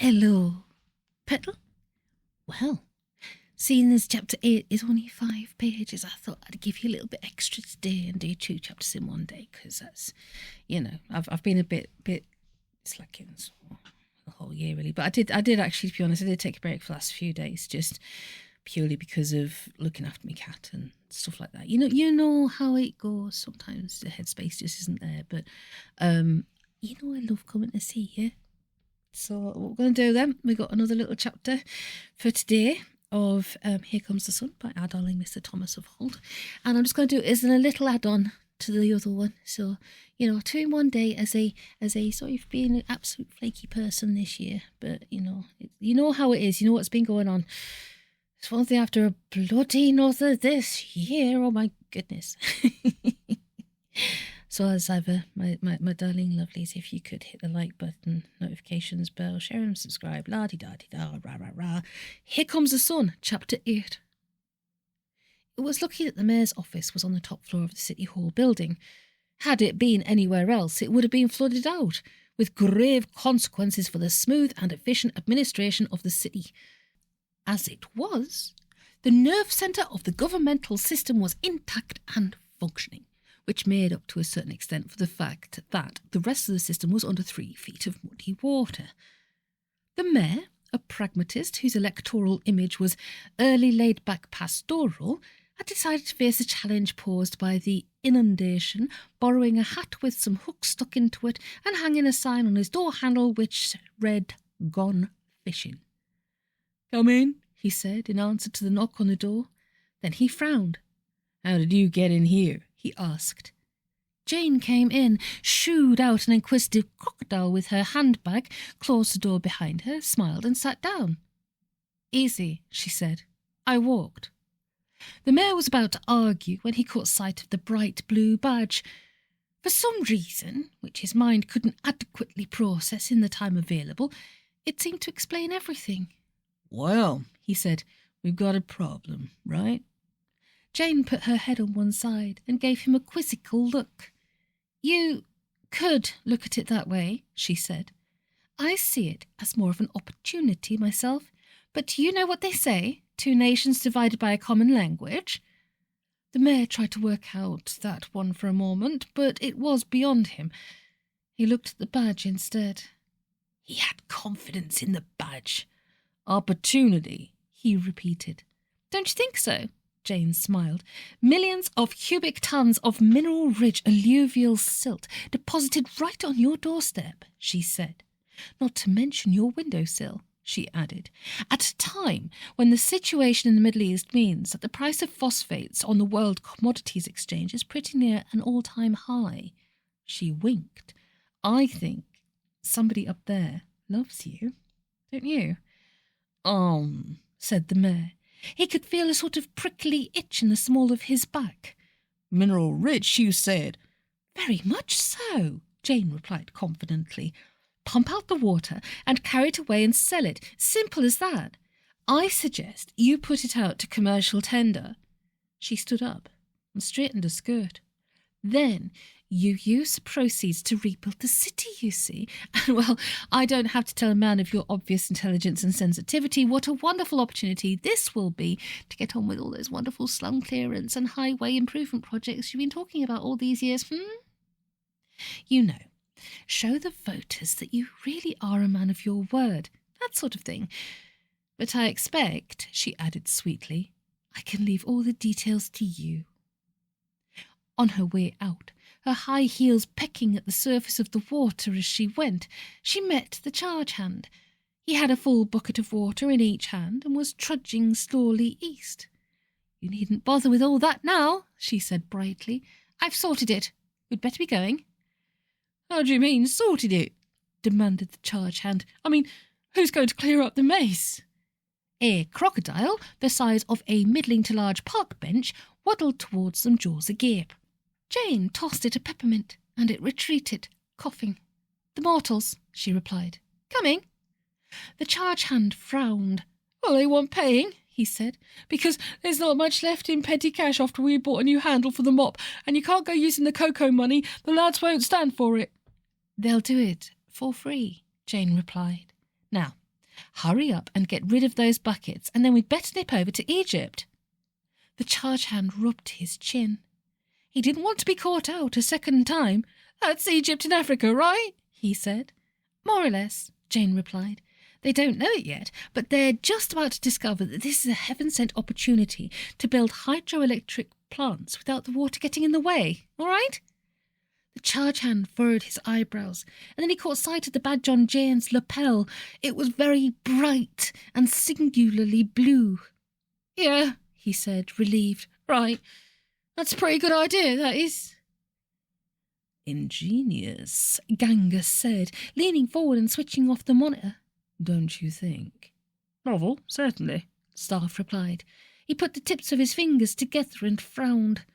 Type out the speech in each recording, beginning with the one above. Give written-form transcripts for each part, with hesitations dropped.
Hello, Petal. Well, seeing as chapter 8 is only 5 pages, I thought I'd give you a little bit extra today and do 2 chapters in one day, because that's, I've been a bit slacking the whole year really. But I did actually, to be honest, I did take a break for the last few days, just purely because of looking after my cat and stuff like that. You know how it goes. Sometimes the headspace just isn't there. But I love coming to see you. So what we're going to do then, we got another little chapter for today of Here Comes the Sun by our darling Mr. Thomas of Holt. And I'm just going to do it as a little add-on to the other one. So, 2 in one day as a sort of being an absolute flaky person this year. But, you know how it is. You know what's been going on. It's one thing after a bloody another this year. Oh, my goodness. So as ever, my darling lovelies, if you could hit the like button, notifications bell, share and subscribe, la-di-da-di-da, rah-rah-rah. Here Comes the Sun, chapter 8. It was lucky that the mayor's office was on the top floor of the City Hall building. Had it been anywhere else, it would have been flooded out, with grave consequences for the smooth and efficient administration of the city. As it was, the nerve centre of the governmental system was intact and functioning, which made up to a certain extent for the fact that the rest of the system was under 3 feet of muddy water. The mayor, a pragmatist whose electoral image was early laid-back pastoral, had decided to face a challenge posed by the inundation, borrowing a hat with some hooks stuck into it and hanging a sign on his door handle which read, "Gone Fishing." "Come in," he said in answer to the knock on the door. Then he frowned. "How did you get in here?" he asked. Jane came in, shooed out an inquisitive crocodile with her handbag, closed the door behind her, smiled and sat down. "Easy," she said. "I walked." The mayor was about to argue when he caught sight of the bright blue badge. For some reason, which his mind couldn't adequately process in the time available, it seemed to explain everything. "Well," he said, "we've got a problem, right?" Jane put her head on one side and gave him a quizzical look. "You could look at it that way," she said. "I see it as more of an opportunity myself. But do you know what they say? 2 nations divided by a common language?" The mayor tried to work out that one for a moment, but it was beyond him. He looked at the badge instead. He had confidence in the badge. "Opportunity," he repeated. "Don't you think so?" Jane smiled. "Millions of cubic tons of mineral-rich alluvial silt deposited right on your doorstep," she said. "Not to mention your windowsill," she added, "at a time when the situation in the Middle East means that the price of phosphates on the World Commodities Exchange is pretty near an all-time high." She winked. "I think somebody up there loves you, don't you?" Said the mayor. He could feel a sort of prickly itch in the small of his back. "Mineral rich, you said?" "Very much so," Jane replied confidently. "Pump out the water and carry it away and sell it. Simple as that. I suggest you put it out to commercial tender." She stood up and straightened her skirt. "Then you use the proceeds to rebuild the city, you see. And, well, I don't have to tell a man of your obvious intelligence and sensitivity what a wonderful opportunity this will be to get on with all those wonderful slum clearance and highway improvement projects you've been talking about all these years, show the voters that you really are a man of your word, that sort of thing. But I expect," she added sweetly, "I can leave all the details to you." On her way out, her high heels pecking at the surface of the water as she went, she met the charge hand. He had a full bucket of water in each hand and was trudging slowly east. "You needn't bother with all that now," she said brightly. "I've sorted it. We'd better be going." "How do you mean, sorted it?" demanded the charge hand. "I mean, who's going to clear up the mess?" A crocodile, the size of a middling to large park bench, waddled towards them, jaws agape. Jane tossed it a peppermint, and it retreated, coughing. "The mortals," she replied. "Coming?" The charge hand frowned. "Well, they want paying," he said, "because there's not much left in petty cash after we bought a new handle for the mop, and you can't go using the cocoa money. The lads won't stand for it." "They'll do it for free," Jane replied. "Now, Hurry up and get rid of those buckets, and then we'd better nip over to Egypt. The charge hand rubbed his chin. He didn't want to be caught out a second time. That's Egypt in Africa, right? He said. More or less, Jane replied. They don't know it yet, but they're just about to discover that this is a heaven-sent opportunity to build hydroelectric plants without the water getting in the way, all right? The charge hand furrowed his eyebrows, and then he caught sight of the badge on Jane's lapel. It was very bright and singularly blue. Yeah, he said, relieved. Right. That's a pretty good idea, that is. Ingenious, Ganga said, leaning forward and switching off the monitor. Don't you think? Novel, certainly, Staff replied. He put the tips of his fingers together and frowned.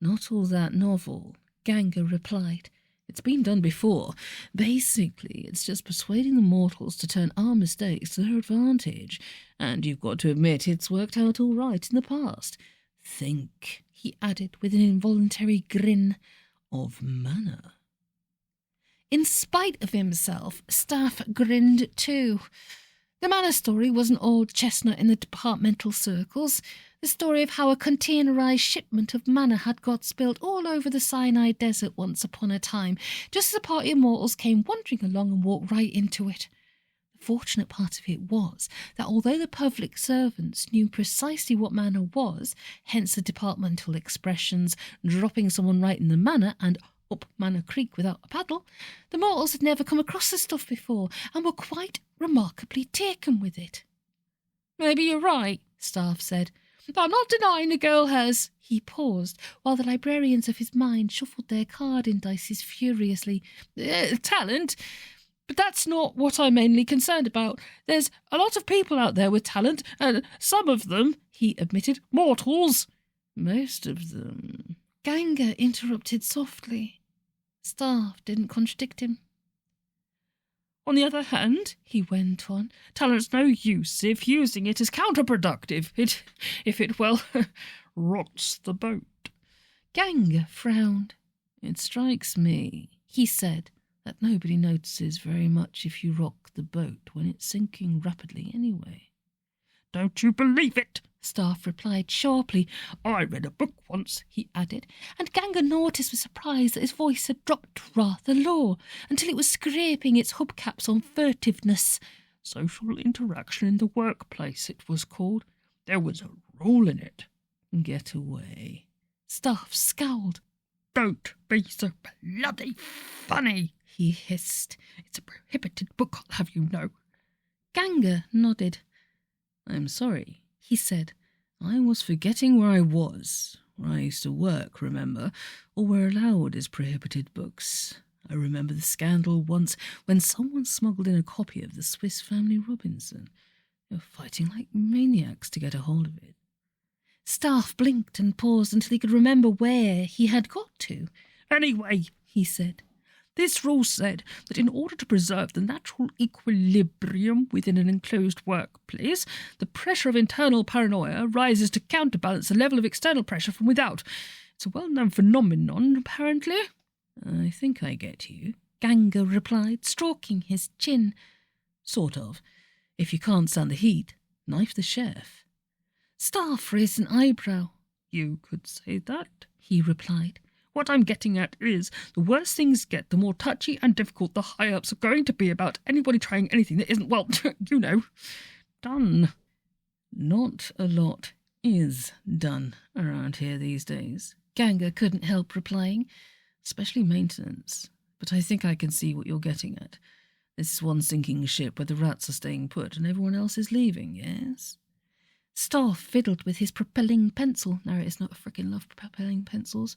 Not all that novel, Ganga replied. It's been done before. Basically, it's just persuading the mortals to turn our mistakes to their advantage. And you've got to admit it's worked out all right in the past. Think, he added with an involuntary grin, of manna. In spite of himself, Staff grinned too. The manna story was an old chestnut in the departmental circles, the story of how a containerized shipment of manna had got spilt all over the Sinai desert once upon a time, just as a party of mortals came wandering along and walked right into it. The fortunate part of it was that although the public servants knew precisely what manna was, hence the departmental expressions, dropping someone right in the manna and up Manor Creek without a paddle, the mortals had never come across the stuff before and were quite remarkably taken with it. Maybe you're right, Staff said, but I'm not denying the girl has. He paused, while the librarians of his mind shuffled their card indices furiously. Talent? But that's not what I'm mainly concerned about. There's a lot of people out there with talent, and some of them, he admitted, mortals. Most of them. Ganga interrupted softly. Staff didn't contradict him. On the other hand, he went on, talent's no use if using it is counterproductive. If it rots the boat. Ganga frowned. It strikes me, he said, that nobody notices very much if you rock the boat when it's sinking rapidly anyway. Don't you believe it? Staff replied sharply. I read a book once, he added, and Ganga noticed with surprise that his voice had dropped rather low until it was scraping its hubcaps on furtiveness. Social interaction in the workplace, it was called. There was a rule in it. Get away. Staff scowled. Don't be so bloody funny, he hissed. It's a prohibited book, I'll have you know. Ganga nodded. I'm sorry, he said. I was forgetting where I was. Where I used to work, remember? All we're allowed is prohibited books. I remember the scandal once when someone smuggled in a copy of the Swiss Family Robinson. They were fighting like maniacs to get a hold of it. Staff blinked and paused until he could remember where he had got to. Anyway, he said, this rule said that in order to preserve the natural equilibrium within an enclosed workplace, the pressure of internal paranoia rises to counterbalance the level of external pressure from without. It's a well-known phenomenon, apparently. I think I get you, Ganga replied, stroking his chin. Sort of. If you can't stand the heat, knife the chef. Staff raised an eyebrow. You could say that, he replied. What I'm getting at is, the worse things get, the more touchy and difficult the high-ups are going to be about anybody trying anything that isn't, well, you know, done. Not a lot is done around here these days. Ganga couldn't help replying, especially maintenance. But I think I can see what you're getting at. This is one sinking ship where the rats are staying put and everyone else is leaving, yes? Staff fiddled with his propelling pencil. No, it's not a frickin' love propelling pencils.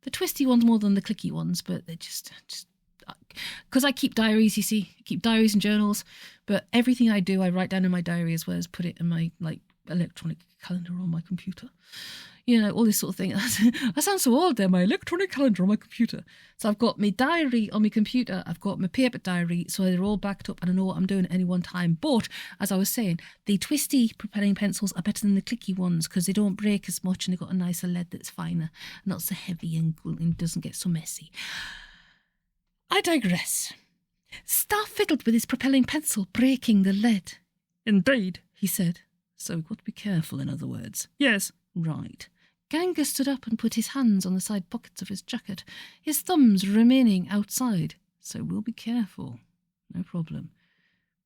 The twisty ones more than the clicky ones, but they're just because I keep diaries, you see. I keep diaries and journals, but everything I do I write down in my diary as well as put it in my electronic calendar on my computer. You know, all this sort of thing. I sound so old there, my electronic calendar on my computer. So I've got my diary on my computer, I've got my paper diary, so they're all backed up and I know what I'm doing at any one time. But, as I was saying, the twisty propelling pencils are better than the clicky ones because they don't break as much and they've got a nicer lead that's finer, not so heavy and doesn't get so messy. I digress. Staff fiddled with his propelling pencil, breaking the lead. Indeed, he said. So we've got to be careful, in other words. Yes. Right. Ganga stood up and put his hands on the side pockets of his jacket, his thumbs remaining outside. So we'll be careful. No problem.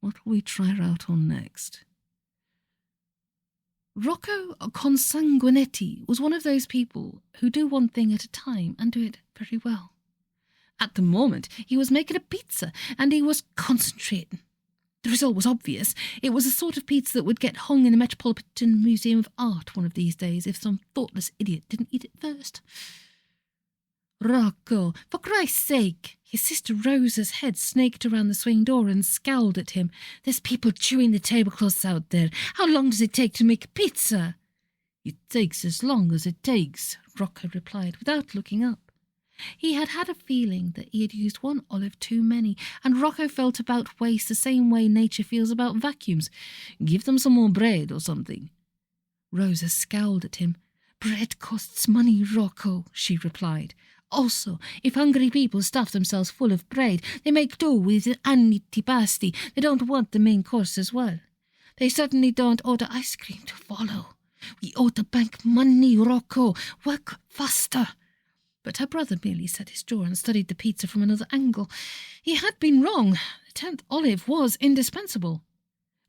What will we try her out on next? Rocco Consanguinetti was one of those people who do one thing at a time and do it very well. At the moment, he was making a pizza, and he was concentrating. The result was obvious. It was the sort of pizza that would get hung in the Metropolitan Museum of Art one of these days if some thoughtless idiot didn't eat it first. Rocco, for Christ's sake! His sister Rosa's head snaked around the swing door and scowled at him. There's people chewing the tablecloths out there. How long does it take to make a pizza? It takes as long as it takes, Rocco replied without looking up. He had had a feeling that he had used one olive too many, and Rocco felt about waste the same way nature feels about vacuums. Give them some more bread or something. Rosa scowled at him. Bread costs money, Rocco, she replied. Also, if hungry people stuff themselves full of bread, they make do with antipasti. They don't want the main course as well. They certainly don't order ice cream to follow. We ought to bank money, Rocco. Work faster. But her brother merely set his jaw and studied the pizza from another angle. He had been wrong. The 10th olive was indispensable.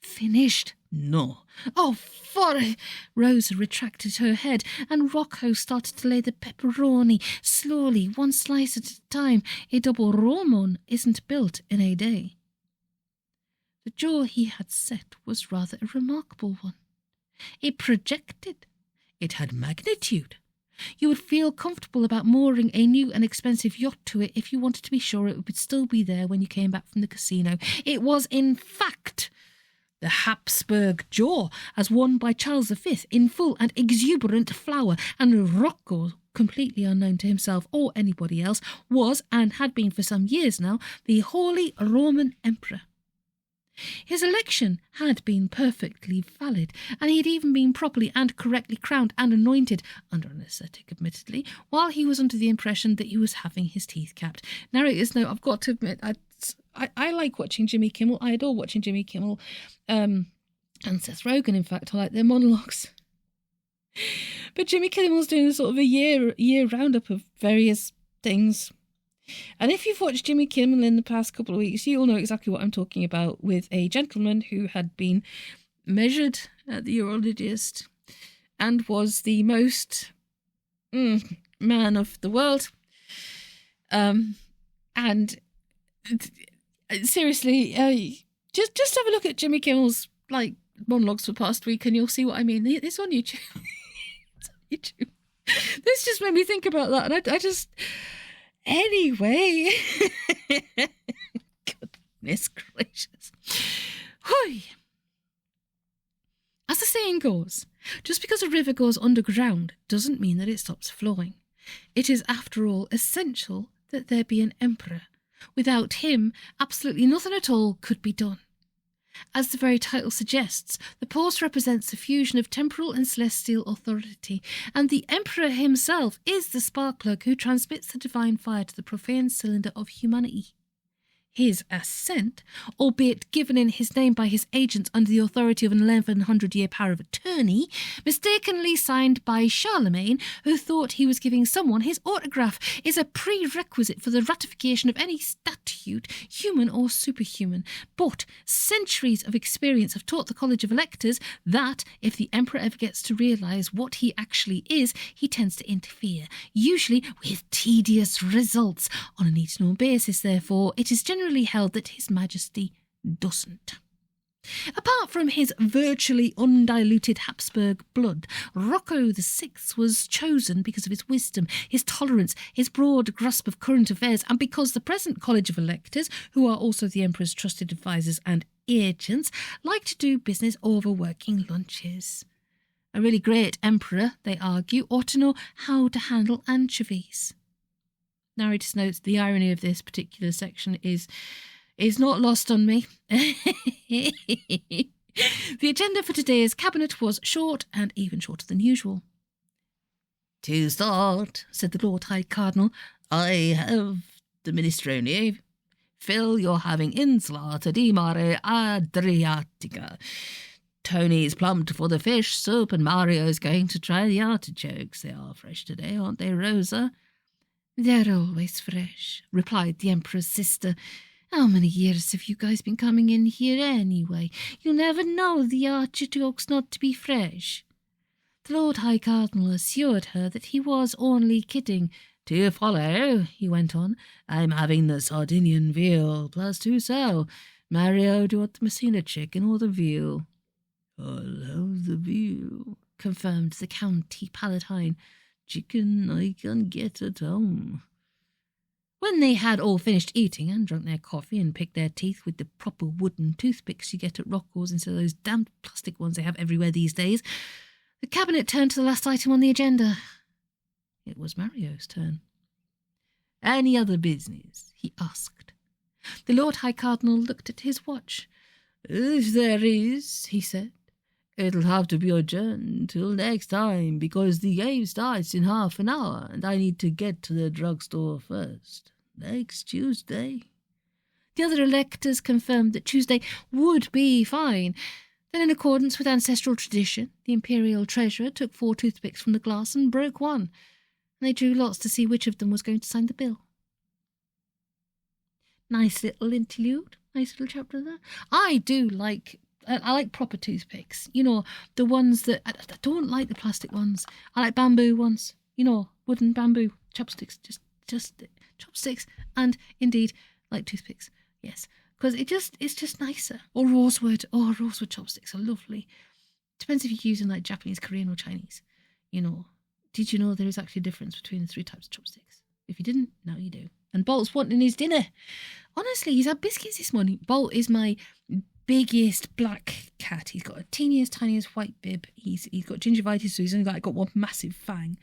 Finished? No. Oh, foray! Rosa retracted her head, and Rocco started to lay the pepperoni, slowly, one slice at a time. A double Roman isn't built in a day. The jaw he had set was rather a remarkable one. It projected. It had magnitude. You would feel comfortable about mooring a new and expensive yacht to it if you wanted to be sure it would still be there when you came back from the casino. It was, in fact, the Habsburg jaw, as worn by Charles V in full and exuberant flower, and Rocco, completely unknown to himself or anybody else, was, and had been for some years now, the Holy Roman Emperor. His election had been perfectly valid, and he had even been properly and correctly crowned and anointed, under anaesthetic admittedly, while he was under the impression that he was having his teeth capped. Narrator's note, I've got to admit, I like watching Jimmy Kimmel. I adore watching Jimmy Kimmel and Seth Rogen, in fact. I like their monologues. But Jimmy Kimmel's doing a sort of a year roundup of various things. And if you've watched Jimmy Kimmel in the past couple of weeks, you'll know exactly what I'm talking about, with a gentleman who had been measured at the urologist and was the most man of the world. And seriously, just have a look at Jimmy Kimmel's monologues for past week, and you'll see what I mean. It's on YouTube. It's on YouTube. This just made me think about that, and I just. Anyway, goodness gracious. Hui. As the saying goes, just because a river goes underground doesn't mean that it stops flowing. It is, after all, essential that there be an emperor. Without him, absolutely nothing at all could be done. As the very title suggests, the post represents the fusion of temporal and celestial authority, and the Emperor himself is the spark plug who transmits the divine fire to the profane cylinder of humanity. His assent, albeit given in his name by his agents under the authority of an 1100-year power of attorney, mistakenly signed by Charlemagne, who thought he was giving someone his autograph, is a prerequisite for the ratification of any statute, human or superhuman. But centuries of experience have taught the College of Electors that, if the Emperor ever gets to realise what he actually is, he tends to interfere, usually with tedious results. On a need-to-know basis, therefore, it is generally held that His Majesty doesn't. Apart from his virtually undiluted Habsburg blood, Rocco VI was chosen because of his wisdom, his tolerance, his broad grasp of current affairs, and because the present College of Electors, who are also the Emperor's trusted advisors and agents, like to do business over working lunches. A really great emperor, they argue, ought to know how to handle anchovies. Narrator's notes, the irony of this particular section is not lost on me. The agenda for today's cabinet was short, and even shorter than usual. To start, said the Lord High Cardinal, I have the minestrone, Phil, you're having insalata di mare Adriatica. Tony's plumped for the fish soup, and Mario's going to try the artichokes. They are fresh today, aren't they, Rosa? They're always fresh, replied the Emperor's sister. How many years have you guys been coming in here anyway? You never know the artichokes not to be fresh. The Lord High Cardinal assured her that he was only kidding. Do you follow? He went on. I'm having the Sardinian veal plus 2 sal. Mario, do you want the Messina chicken or the veal? I love the veal, confirmed the County Palatine. Chicken I can get at home. When they had all finished eating and drunk their coffee and picked their teeth with the proper wooden toothpicks you get at Rockwell's instead of those damn plastic ones they have everywhere these days, the cabinet turned to the last item on the agenda. It was Mario's turn. Any other business? He asked. The Lord High Cardinal looked at his watch. If there is, he said, it'll have to be adjourned till next time because the game starts in half an hour and I need to get to the drugstore first. Next Tuesday. The other electors confirmed that Tuesday would be fine. Then, in accordance with ancestral tradition, the Imperial Treasurer took 4 toothpicks from the glass and broke one. And they drew lots to see which of them was going to sign the bill. Nice little interlude. Nice little chapter there. I like proper toothpicks. You know, the ones that... I don't like the plastic ones. I like bamboo ones. You know, wooden bamboo chopsticks. Just chopsticks. And, indeed, like toothpicks. Yes. Because it's just nicer. Or rosewood. Oh, rosewood chopsticks are lovely. Depends if you're using, like, Japanese, Korean or Chinese. You know. Did you know there is actually a difference between the 3 types of chopsticks? If you didn't, now you do. And Bolt's wanting his dinner. Honestly, he's had biscuits this morning. Bolt is my biggest black cat. He's got a teeniest, tiniest white bib. He's got gingivitis, so he's only got one massive fang.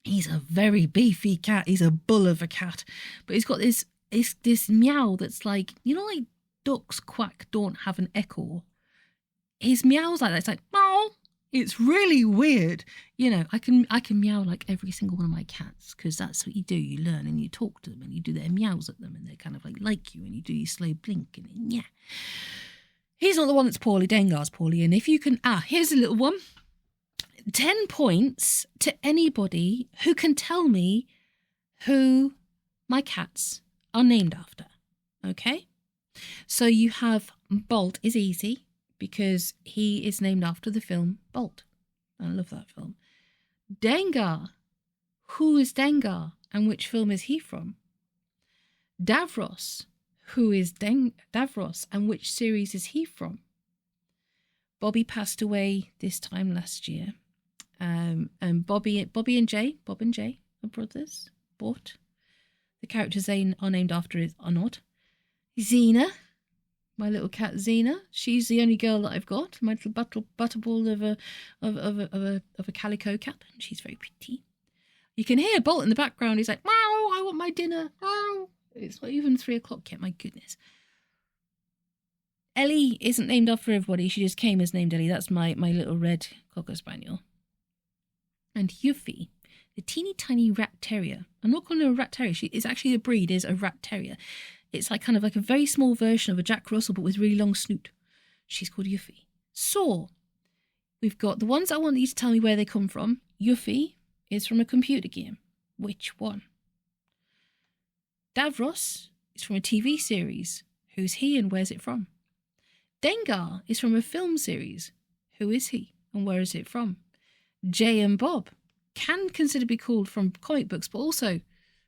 He's a very beefy cat. He's a bull of a cat. But he's got this meow that's like, you know, like ducks quack don't have an echo. His meow's like that. It's like, meow. It's really weird. You know, I can meow like every single one of my cats because that's what you do. You learn and you talk to them and you do their meows at them and they're kind of like you and you do your slow blink and yeah. He's not the one that's poorly. Dengar's poorly. And if you can... here's a little one. 10 points to anybody who can tell me who my cats are named after. Okay? So you have Bolt is easy, because he is named after the film Bolt. I love that film. Dengar. Who is Dengar and which film is he from? Davros. Who is Davros and which series is he from? Bobby passed away this time last year. And Bob and Jay are brothers. But the characters they are named after are not. Xena. My little cat Xena, she's the only girl that I've got. My little butterball of a calico cat, and she's very pretty. You can hear Bolt in the background. He's like, "Meow! I want my dinner." Meow! It's not even 3 o'clock yet. My goodness. Ellie isn't named after everybody. She just came as named Ellie. That's my little red cocker spaniel. And Yuffie, the teeny tiny rat terrier. I'm not calling her a rat terrier. It's actually the breed is a rat terrier. It's like kind of like a very small version of a Jack Russell, but with really long snoot. She's called Yuffie. So, we've got the ones I want you to tell me where they come from. Yuffie is from a computer game. Which one? Davros is from a TV series. Who's he and where's it from? Dengar is from a film series. Who is he and where is it from? Jay and Bob can consider be called from comic books, but also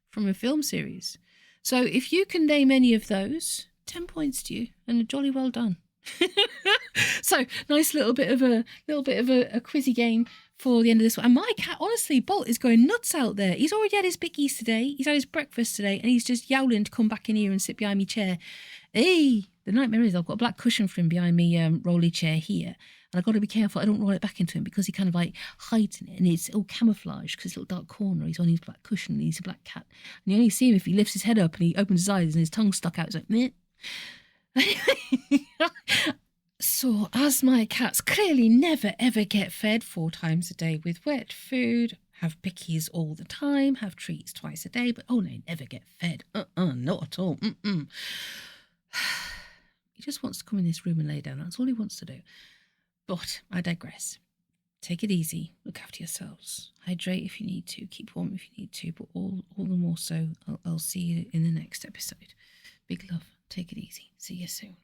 from a film series. So if you can name any of those, 10 points to you, and a jolly well done. So nice little bit of a quizzy game for the end of this one. And my cat, honestly, Bolt is going nuts out there. He's already had his bickies today. He's had his breakfast today, and he's just yowling to come back in here and sit behind me chair. Hey, the nightmare is I've got a black cushion for him behind me rolly chair here. And I've got to be careful I don't roll it back into him because he kind of like hides in it and it's all camouflage because it's a little dark corner. He's on his black cushion and he's a black cat. And you only see him if he lifts his head up and he opens his eyes and his tongue stuck out. It's like, meh. So as my cats clearly never ever get fed 4 times a day with wet food, have pickies all the time, have treats twice a day, but oh no, never get fed. Not at all. He just wants to come in this room and lay down. That's all he wants to do. But I digress. Take it easy. Look after yourselves. Hydrate if you need to. Keep warm if you need to. But all the more so, I'll see you in the next episode. Big love. Take it easy. See you soon.